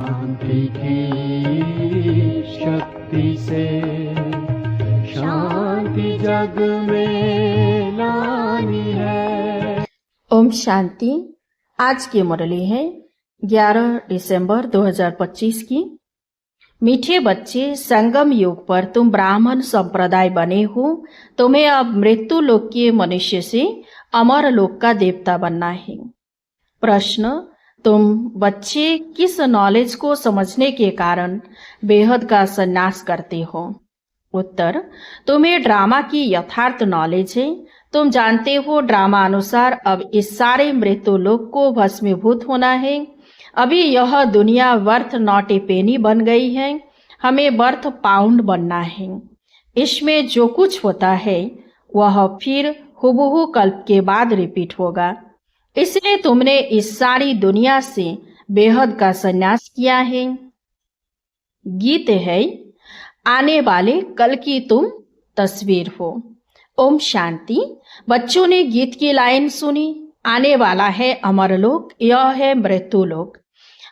शांति की शक्ति से शांति जग में लानी है। ओम शांति। आज की मुरली है 11 दिसंबर 2025 की। मीठे बच्चे, संगम युग पर तुम ब्राह्मण संप्रदाय बने हो। तुम्हें अब मृत्यु लोक के मनुष्य से अमर लोक का देवता बनना है। प्रश्न: तुम बच्चे किस नॉलेज को समझने के कारण बेहद का संन्यास करते हो? उत्तर: तुम्हें ड्रामा की यथार्थ नॉलेज है। तुम जानते हो ड्रामा अनुसार अब इस सारे मृत्यु लोक को भस्मीभूत होना है। अभी यह दुनिया वर्थ नॉट ए पेनी बन गई है, हमें वर्थ पाउंड बनना है। इसमें जो कुछ होता है वह फिर हुबहू कल्प के बाद रिपीट होगा। इसलिए तुमने इस सारी दुनिया से बेहद का संन्यास किया है। गीत है, आने वाले कल की तुम तस्वीर हो। ओम शांति। बच्चों ने गीत की लाइन सुनी, आने वाला है अमरलोक, यह है मृत्युलोक।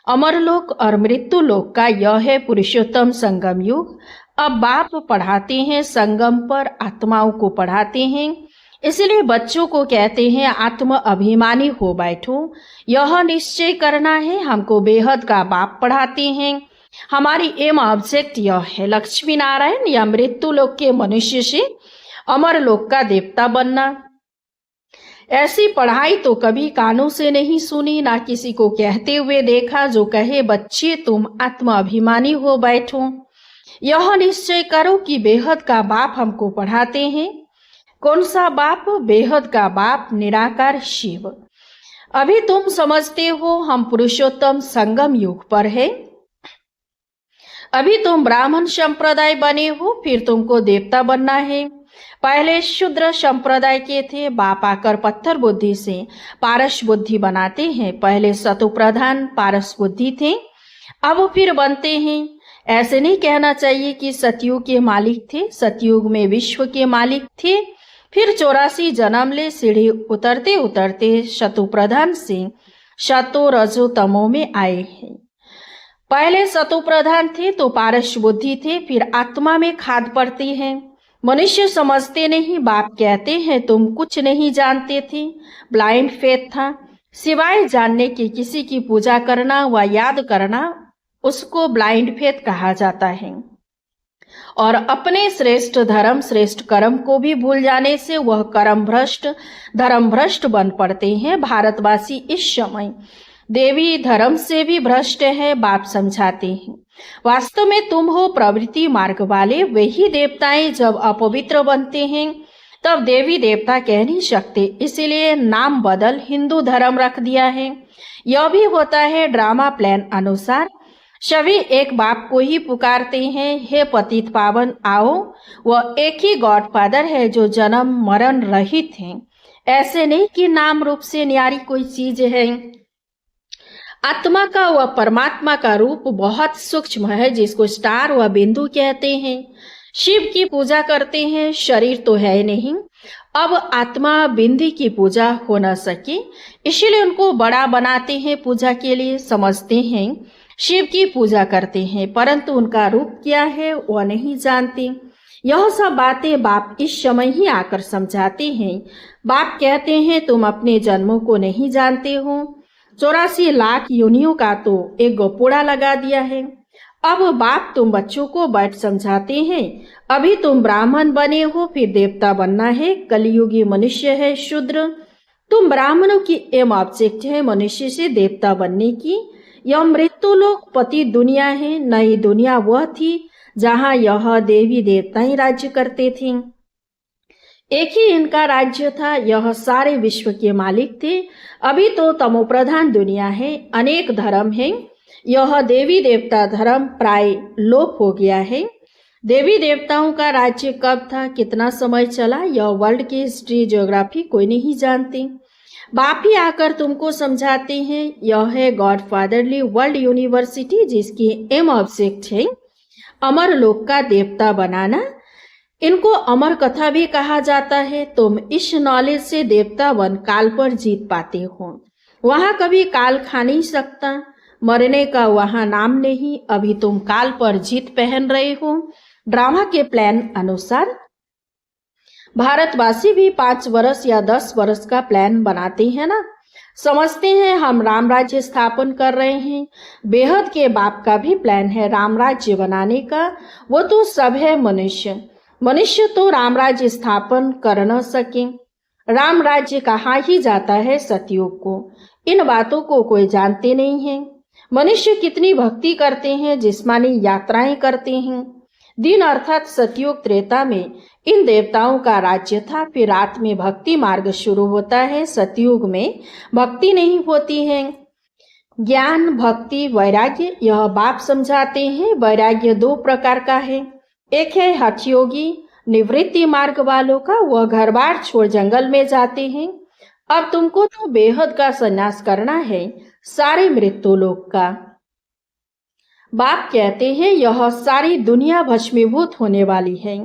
अमरलोक और मृत्युलोक का यह है पुरुषोत्तम संगम युग। अब बाप पढ़ाते हैं संगम पर, आत्माओं को पढ़ाते हैं। इसलिए बच्चों को कहते हैं आत्म अभिमानी हो बैठो, यह निश्चय करना है। हमको बेहद का बाप पढ़ाते हैं। हमारी एम ऑब्जेक्ट यह है लक्ष्मी नारायण या मृत्युलोक के मनुष्य से अमरलोक का देवता बनना। ऐसी पढ़ाई तो कभी कानों से नहीं सुनी, ना किसी को कहते हुए देखा जो कहे बच्चे तुम आत्म अभिमानी हो बैठो। यह निश्चय करो कि बेहद का बाप हमको पढ़ाते हैं। कौन सा बाप? बेहद का बाप निराकार शिव। अभी तुम समझते हो हम पुरुषोत्तम संगम युग पर है। अभी तुम ब्राह्मण संप्रदाय बने हो, फिर तुमको देवता बनना है। पहले शूद्र संप्रदाय के थे, बाप आकर पत्थर बुद्धि से पारस बुद्धि बनाते हैं। पहले सतो प्रधान पारस बुद्धि थे, अब फिर बनते हैं। ऐसे नहीं कहना चाहिए कि सतयुग के मालिक थे। सतयुग में विश्व के मालिक थे, फिर 84 जन्म ले सीढ़ी उतरते उतरते शतु प्रधान से शतो रजो तमो में आए हैं। पहले सतो प्रधान थे तो पारस बुद्धि थे, फिर आत्मा में खाद पड़ती है। मनुष्य समझते नहीं, बाप कहते हैं तुम कुछ नहीं जानते थे। ब्लाइंड फेथ था, सिवाय जानने के किसी की पूजा करना व याद करना, उसको ब्लाइंड फेथ कहा जाता है। और अपने श्रेष्ठ धर्म श्रेष्ठ कर्म को भी भूल जाने से वह कर्म भ्रष्ट धर्म भ्रष्ट बन पड़ते हैं। भारतवासी इस समय देवी धर्म से भी भ्रष्ट है, बाप समझाते हैं। वास्तव में तुम हो प्रवृत्ति मार्ग वाले। वही देवताएं जब अपवित्र बनते हैं तब देवी देवता कह नहीं सकते, इसीलिए नाम बदल हिंदू धर्म रख दिया है। यह भी होता है ड्रामा प्लान अनुसार। सभी एक बाप को ही पुकारते हैं, हे पतित पावन आओ। वह एक ही गॉड फादर है जो जन्म मरण रहित है। ऐसे नहीं कि नाम रूप से न्यारी कोई चीज है। आत्मा का व परमात्मा का रूप बहुत सूक्ष्म है, जिसको स्टार व बिंदु कहते हैं। शिव की पूजा करते हैं, शरीर तो है नहीं। अब आत्मा बिंदी की पूजा हो न सके, इसलिए उनको बड़ा बनाते हैं पूजा के लिए। समझते हैं शिव की पूजा करते हैं, परंतु उनका रूप क्या है वह नहीं जानते। यह सब बातें बाप इस समय ही आकर समझाते हैं। बाप कहते हैं तुम अपने जन्मों को नहीं जानते हो। 84 लाख योनियों का तो एक गोपूड़ा लगा दिया है। अब बाप तुम बच्चों को बैठ समझाते हैं, अभी तुम ब्राह्मण बने हो, फिर देवता बनना है। कलयुगी मनुष्य है शूद्र। तुम ब्राह्मणों की एम ऑब्जेक्ट है मनुष्य से देवता बनने की। यह मृत्युलोक पति दुनिया है। नई दुनिया वह थी जहाँ यह देवी देवता ही राज्य करते थे। एक ही इनका राज्य था, यह सारे विश्व के मालिक थे। अभी तो तमोप्रधान दुनिया है, अनेक धर्म है। यह देवी देवता धर्म प्राय लोप हो गया है। देवी देवताओं का राज्य कब था, कितना समय चला, यह वर्ल्ड की हिस्ट्री ज्योग्राफी कोई नहीं जानते। बाप ही आकर तुमको समझाते हैं। यह है गॉड फादरली वर्ल्ड यूनिवर्सिटी, जिसकी एम ऑब्जेक्ट है अमर लोक का देवता बनाना। इनको अमर कथा भी कहा जाता है। तुम इस नॉलेज से देवता बन काल पर जीत पाते हो। वहां कभी काल खा नहीं सकता। मरने का वहां नाम नहीं। अभी तुम काल पर जीत पहन रहे हो। ड्रामा के प्लान अनुसार भारतवासी भी 5 वर्ष या 10 वर्ष का प्लान बनाते हैं ना। समझते हैं हम राम राज्य स्थापन कर रहे हैं। बेहद के बाप का भी प्लान है राम राज्य बनाने का। वो तो सब है मनुष्य। मनुष्य तो राम राज्य स्थापन कर न सके। राम राज्य कहा ही जाता है सतयुग को। इन बातों को कोई जानते नहीं है। मनुष्य कितनी भक्ति करते हैं, जिस्मानी यात्राएं करते हैं। दिन अर्थात सतयुग त्रेता में इन देवताओं का राज्य था। फिर रात में भक्ति मार्ग शुरू होता है। सतयुग में भक्ति नहीं होती है। ज्ञान, भक्ति, वैराग्य, यह बाप समझाते हैं। वैराग्य 2 प्रकार का है। एक है हठयोगी, निवृत्ति मार्ग वालों का। वह घर बार छोड़ जंगल में जाते हैं। अब तुमको तो बेहद का संन्यास करना है, सारे मृत्यु लोक का। बाप कहते हैं यह सारी दुनिया भस्मीभूत होने वाली है।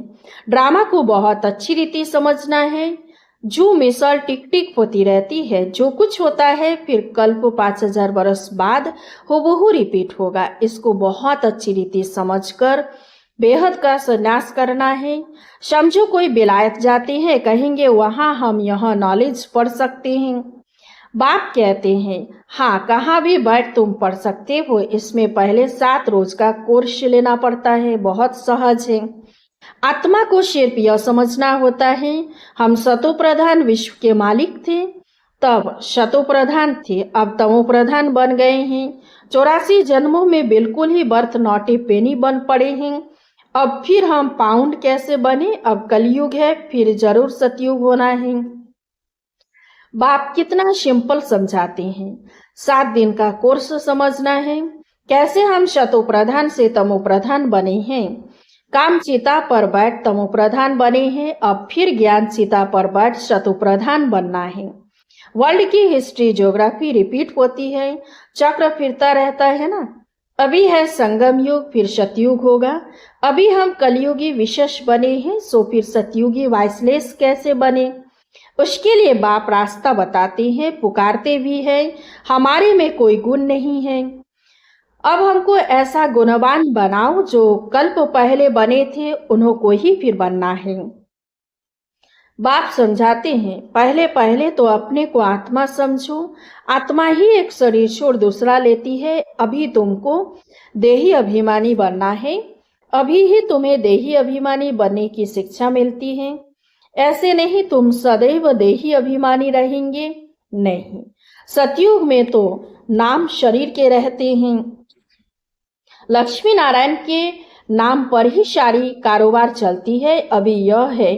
ड्रामा को बहुत अच्छी रीति समझना है। जो मिसल टिक टिक होती रहती है। जो कुछ होता है फिर कल्प 5000 वर्ष बाद हुबहू रिपीट होगा। इसको बहुत अच्छी रीति समझकर बेहद का संन्यास करना है। समझो कोई विलायत जाते हैं, कहेंगे वहां हम यह नॉलेज पढ़ सकते हैं। बाप कहते हैं हाँ, कहाँ भी बैठ तुम पढ़ सकते हो। इसमें पहले 7 रोज का कोर्स लेना पड़ता है। बहुत सहज है। आत्मा को सिर्फ यह समझना होता है हम सतो प्रधान विश्व के मालिक थे, तब शतो प्रधान थे, अब तमो प्रधान बन गए हैं। 84 जन्मों में बिल्कुल ही बर्थ नॉट ए पेनी बन पड़े हैं। अब फिर हम पाउंड कैसे बने। अब कलयुग है, फिर जरूर सतयुग होना है। बाप कितना सिंपल समझाते हैं। 7 दिन का कोर्स समझना है। कैसे हम शतो प्रधान से तमो प्रधान बने हैं। काम चिता पर बैठ तमो प्रधान बने हैं। अब फिर ज्ञान चिता पर बैठ शतो प्रधान बनना है। वर्ल्ड की हिस्ट्री, ज्योग्राफी रिपीट होती है। चक्र फिरता रहता है ना। अभी है संगम युग, फिर सतयुग होगा। अभी हम कलयुगी विशेष बने हैं, सो फिर सतयुगी वाइसलेस कैसे बने। उसके लिए बाप रास्ता बताते हैं, पुकारते भी हैं। हमारे में कोई गुण नहीं है। अब हमको ऐसा गुणवान बनाओ जो कल्प पहले बने थे, उन्हों को ही फिर बनना है। बाप समझाते हैं पहले पहले तो अपने को आत्मा समझो। आत्मा ही एक शरीर छोड़ दूसरा लेती है। अभी तुमको देही अभिमानी बनना है। अभी ही तुम्हें देही अभिमानी बनने की शिक्षा मिलती है। ऐसे नहीं तुम सदैव देही अभिमानी रहेंगे, नहीं। सतयुग में तो नाम शरीर के रहते हैं। लक्ष्मी नारायण के नाम पर ही सारी कारोबार चलती है। अभी यह है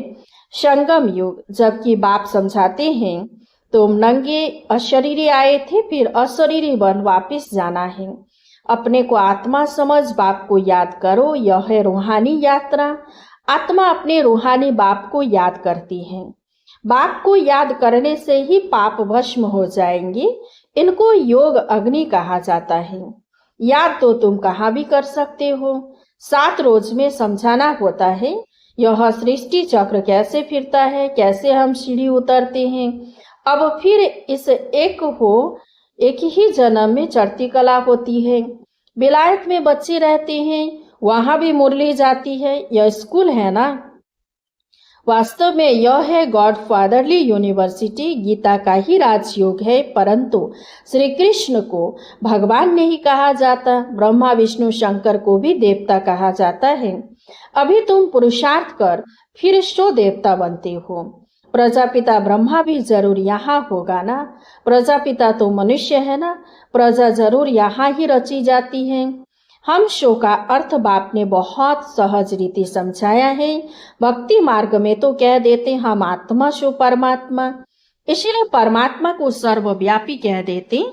संगम युग। जबकि बाप समझाते हैं तुम नंगे अशरीरी आए थे, फिर अशरीरी बन वापिस जाना है। अपने को आत्मा समझ बाप को याद करो। यह है रूहानी यात्रा। आत्मा अपने रूहानी बाप को याद करती है। बाप को याद करने से ही पाप भस्म हो जाएंगे। इनको योग अग्नि कहा जाता है। याद तो तुम कहाँ भी कर सकते हो। 7 रोज में समझाना होता है यह सृष्टि चक्र कैसे फिरता है, कैसे हम सीढ़ी उतरते हैं। अब फिर इस एक ही जन्म में चढ़ती कला होती है। विलायत में बच्चे रहते हैं, वहां भी मुरली जाती है। यह स्कूल है ना। वास्तव में यह है गॉड फादरली यूनिवर्सिटी। गीता का ही राजयोग है, परंतु श्री कृष्ण को भगवान नहीं कहा जाता। ब्रह्मा विष्णु शंकर को भी देवता कहा जाता है। अभी तुम पुरुषार्थ कर फिर सो देवता बनते हो। प्रजापिता ब्रह्मा भी जरूर यहाँ होगा ना। प्रजापिता तो मनुष्य है ना। प्रजा जरूर यहाँ ही रची जाती है। हम शो का अर्थ बाप ने बहुत सहज रीति समझाया है। भक्ति मार्ग में तो कह देते हम आत्मा शो परमात्मा, इसीलिए परमात्मा को सर्वव्यापी कह देते।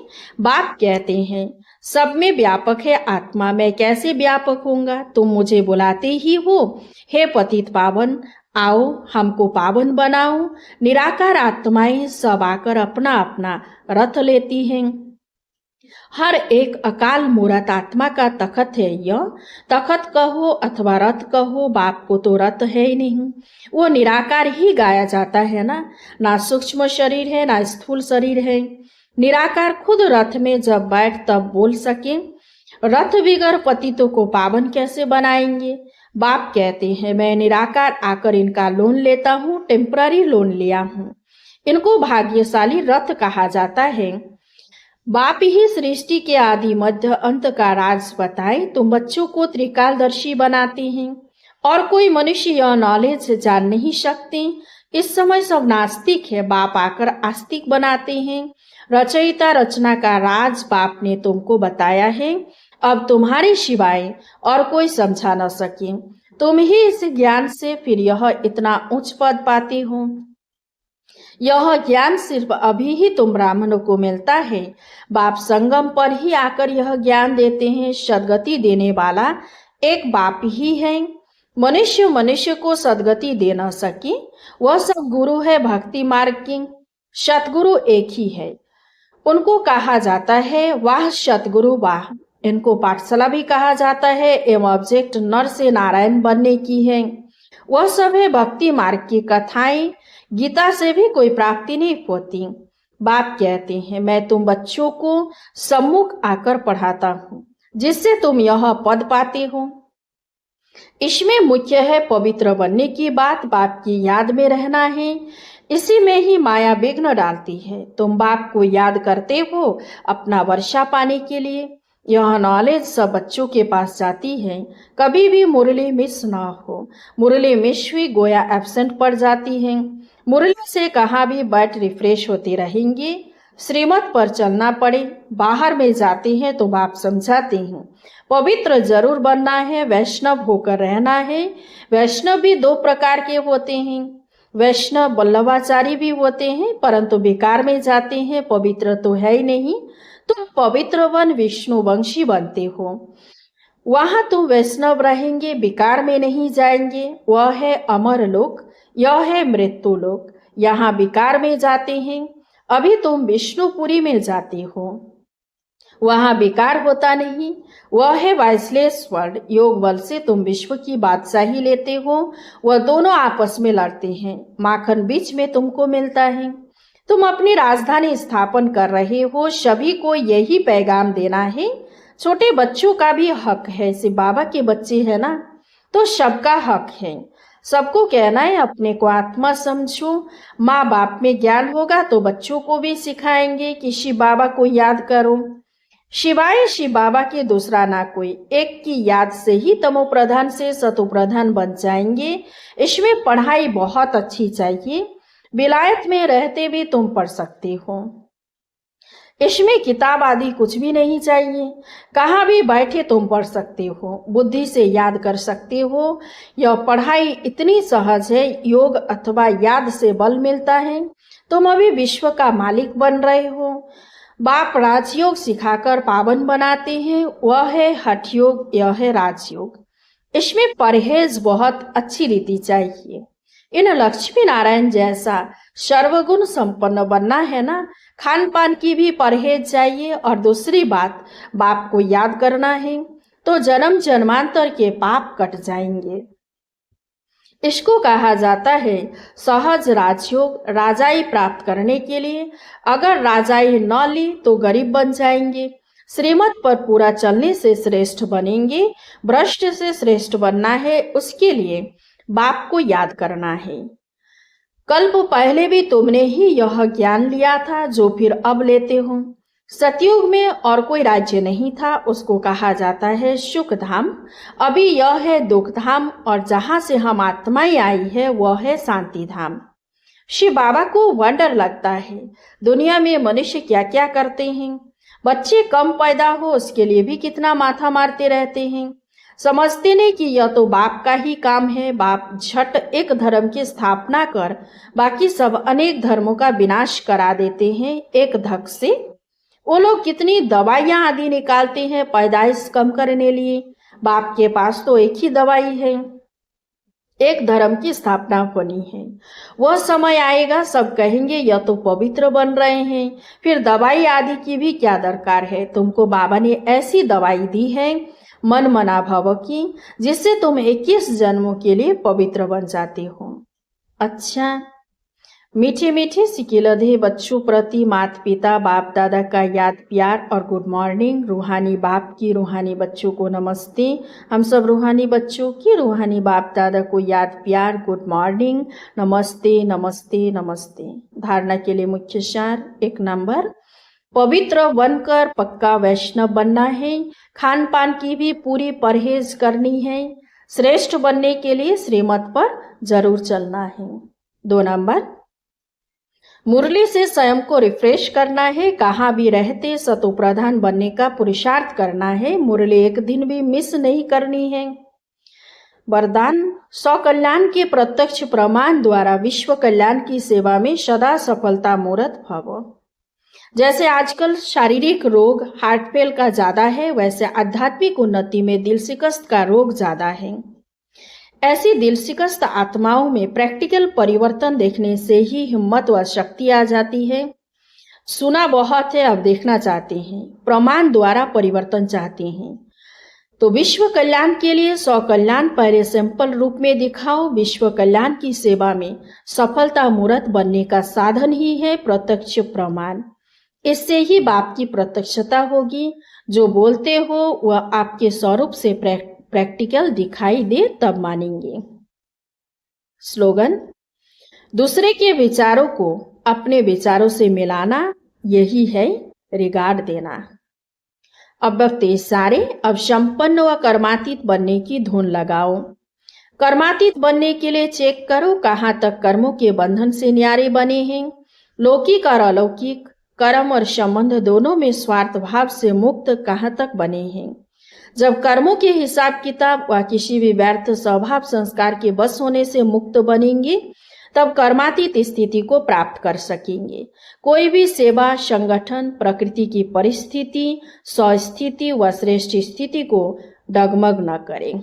बाप कहते हैं सब में व्यापक है आत्मा, मैं कैसे व्यापक होऊंगा। तुम मुझे बुलाते ही हो, हे पतित पावन आओ हमको पावन बनाओ। निराकार आत्माएं सब आकर अपना अपना रथ लेती हैं। हर एक अकाल मूरत आत्मा का तखत है। यह तखत कहो अथवा रथ कहो, बाप को तो रथ है ही नहीं। वो निराकार ही गाया जाता है ना। ना सूक्ष्म शरीर है ना स्थूल शरीर है। निराकार खुद रथ में जब बैठ तब बोल सके, रथ बिगर पतितों को पावन कैसे बनाएंगे। बाप कहते हैं मैं निराकार आकर इनका लोन लेता हूँ, टेम्पररी लोन लिया हूँ। इनको भाग्यशाली रथ कहा जाता है। बाप ही सृष्टि के आदि मध्य अंत का राज बताए। तुम बच्चों को त्रिकालदर्शी बनाते हैं और कोई मनुष्य यह नॉलेज जान नहीं सकते। इस समय सब नास्तिक है, बाप आकर आस्तिक बनाते हैं। रचयिता रचना का राज बाप ने तुमको बताया है, अब तुम्हारे सिवाय और कोई समझा न सके। तुम ही इस ज्ञान से फिर यह इतना उच्च पद पाते हो। यह ज्ञान सिर्फ अभी ही तुम ब्राह्मणों को मिलता है। बाप संगम पर ही आकर यह ज्ञान देते हैं। सदगति देने वाला एक बाप ही है। मनुष्य को सदगति दे न सके, वह सब गुरु है भक्ति मार्ग की। सतगुरु एक ही है, उनको कहा जाता है वाह सतगुरु वाह। इनको पाठशाला भी कहा जाता है एवं ऑब्जेक्ट नर से नारायण बनने की है। वह सब है भक्ति मार्ग की कथाएं, गीता से भी कोई प्राप्ति नहीं होती। बाप कहते हैं मैं तुम बच्चों को सम्मुख आकर पढ़ाता हूँ, जिससे तुम यह पद पाते हो। इसमें मुख्य है पवित्र बनने की बात, बाप की याद में रहना है। इसी में ही माया विघ्न डालती है। तुम बाप को याद करते हो अपना वर्षा पाने के लिए। यह नॉलेज सब बच्चों के पास जाती है। कभी भी मुरली मिस ना हो। मुरली मिस हुई गोया एब्सेंट पड़ जाती है। मुरली से कहाँ भी बैठ रिफ्रेश होते रहेंगे। श्रीमत पर चलना पड़े, बाहर में जाते हैं तो बाप समझाते हैं पवित्र जरूर बनना है, वैष्णव होकर रहना है। वैष्णव भी दो प्रकार के होते हैं। वैष्णव वल्लभाचारी भी होते हैं, परंतु बेकार में जाते हैं, पवित्र तो है ही नहीं। तुम पवित्र वन विष्णु वंशी बनते हो, वहां तुम वैष्णव रहेंगे, बेकार में नहीं जाएंगे। वह है अमर लोक, यह है मृत्यु लोक। यहाँ बेकार में जाते हैं। अभी तुम विष्णुपुरी में जाते हो, वहां बेकार होता नहीं। वह है वाइसलेस वर्ल्ड। योग बल से तुम विश्व की बादशाही लेते हो। वह दोनों आपस में लड़ते हैं, माखन बीच में तुमको मिलता है। तुम अपनी राजधानी स्थापन कर रहे हो, सभी को यही पैगाम देना है। छोटे बच्चों का भी हक है, सिर्फ बाबा के बच्चे है ना, तो सबका हक है। सबको कहना है अपने को आत्मा समझो। माँ बाप में ज्ञान होगा तो बच्चों को भी सिखाएंगे कि शिव बाबा को याद करो। शिवाय शिव बाबा के दूसरा ना कोई, एक की याद से ही तमो प्रधान से सतो प्रधान बन जाएंगे। इसमें पढ़ाई बहुत अच्छी चाहिए। विलायत में रहते भी तुम पढ़ सकते हो। इसमें किताब आदि कुछ भी नहीं चाहिए, कहाँ भी बैठे तुम पढ़ सकते हो, बुद्धि से याद कर सकते हो। यह पढ़ाई इतनी सहज है, योग अथवा याद से बल मिलता है। तुम अभी विश्व का मालिक बन रहे हो। बाप राजयोग सिखाकर पावन बनाते हैं, वह है हठ योग, यह है राजयोग। इसमें परहेज बहुत अच्छी रीति चाहिए। इन लक्ष्मी नारायण जैसा सर्वगुण संपन्न बनना है ना, खान पान की भी परहेज चाहिए। और दूसरी बात, बाप को याद करना है तो जन्म जन्मांतर के पाप कट जाएंगे। इसको कहा जाता है सहज राजयोग। राजाई प्राप्त करने के लिए अगर राजाई न ली तो गरीब बन जाएंगे। श्रीमत पर पूरा चलने से श्रेष्ठ बनेंगे। भ्रष्ट से श्रेष्ठ बनना है, उसके लिए बाप को याद करना है। कल्प पहले भी तुमने ही यह ज्ञान लिया था जो फिर अब लेते हो। सतयुग में और कोई राज्य नहीं था, उसको कहा जाता है सुख धाम। अभी यह है दुख धाम, और जहां से हम आत्माएं आई है वह है शांति धाम। शिव बाबा को वंडर लगता है दुनिया में मनुष्य क्या क्या करते हैं। बच्चे कम पैदा हो उसके लिए भी कितना माथा मारते रहते हैं। समझते नहीं कि यह तो बाप का ही काम है। बाप झट एक धर्म की स्थापना कर बाकी सब अनेक धर्मों का विनाश करा देते हैं एक धक से। वो लोग कितनी दवाइयां आदि निकालते हैं पैदाइश कम करने लिए। बाप के पास तो एक ही दवाई है, एक धर्म की स्थापना होनी है। वह समय आएगा सब कहेंगे यह तो पवित्र बन रहे हैं, फिर दवाई आदि की भी क्या दरकार है। तुमको बाबा ने ऐसी दवाई दी है मन मना भव की, जिससे तुम 21 जन्मों के लिए पवित्र बन जाते हो। अच्छा, मीठे मीठे सिकिलधे बच्चों प्रति माता पिता बाप दादा का याद प्यार और गुड मॉर्निंग। रूहानी बाप की रूहानी बच्चों को नमस्ते। हम सब रूहानी बच्चों की रूहानी बाप दादा को याद प्यार गुड मॉर्निंग, नमस्ते नमस्ते नमस्ते। धारणा के लिए मुख्य सार। 1 नंबर, पवित्र बनकर पक्का वैष्णव बनना है। खान पान की भी पूरी परहेज करनी है। श्रेष्ठ बनने के लिए श्रीमत पर जरूर चलना है। 2 नंबर, मुरली से स्वयं को रिफ्रेश करना है। कहाँ भी रहते सतो प्रधान बनने का पुरुषार्थ करना है। मुरली एक दिन भी मिस नहीं करनी है। वरदान, स्वकल्याण के प्रत्यक्ष प्रमाण द्वारा विश्व कल्याण की सेवा में सदा सफलता मूर्त भव। जैसे आजकल शारीरिक रोग हार्ट फेल का ज्यादा है, वैसे आध्यात्मिक उन्नति में दिल शिकस्त का रोग ज्यादा है। ऐसी दिल शिकस्त आत्माओं में प्रैक्टिकल परिवर्तन देखने से ही हिम्मत व शक्ति आ जाती है। सुना बहुत है, अब देखना चाहते हैं, प्रमाण द्वारा परिवर्तन चाहते हैं। तो विश्व कल्याण के लिए स्वकल्याण पहले सिंपल रूप में दिखाओ। विश्व कल्याण की सेवा में सफलता मूर्त बनने का साधन ही है प्रत्यक्ष प्रमाण। इससे ही बाप की प्रत्यक्षता होगी। जो बोलते हो वह आपके स्वरूप से प्रैक्टिकल दिखाई दे तब मानेंगे। स्लोगन, दूसरे के विचारों को अपने विचारों से मिलाना, यही है रिगार्ड देना। अब वक्त सारे, अब संपन्न व कर्मातीत बनने की धुन लगाओ। कर्मातीत बनने के लिए चेक करो कहाँ तक कर्मों के बंधन से न्यारे बने हैं। लौकिक और अलौकिक कर्म और संबंध दोनों में स्वार्थ भाव से मुक्त कहाँ तक बने हैं। जब कर्मों के हिसाब किताब व किसी भी व्यर्थ स्वभाव संस्कार के बस होने से मुक्त बनेंगे, तब कर्मातीत स्थिति को प्राप्त कर सकेंगे। कोई भी सेवा, संगठन, प्रकृति की परिस्थिति, स्वस्थिति व श्रेष्ठ स्थिति को डगमग न करें।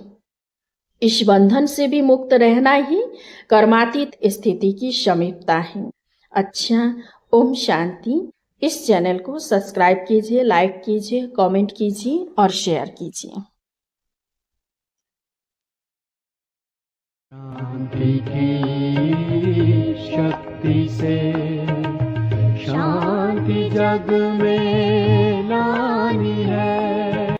इस बंधन से भी मुक्त रहना ही कर्मातीत स्थिति की समीपता है। अच्छा, ओम शांति। इस चैनल को सब्सक्राइब कीजिए, लाइक कीजिए, कमेंट कीजिए और शेयर कीजिए। शांति की शक्ति से शांति जग में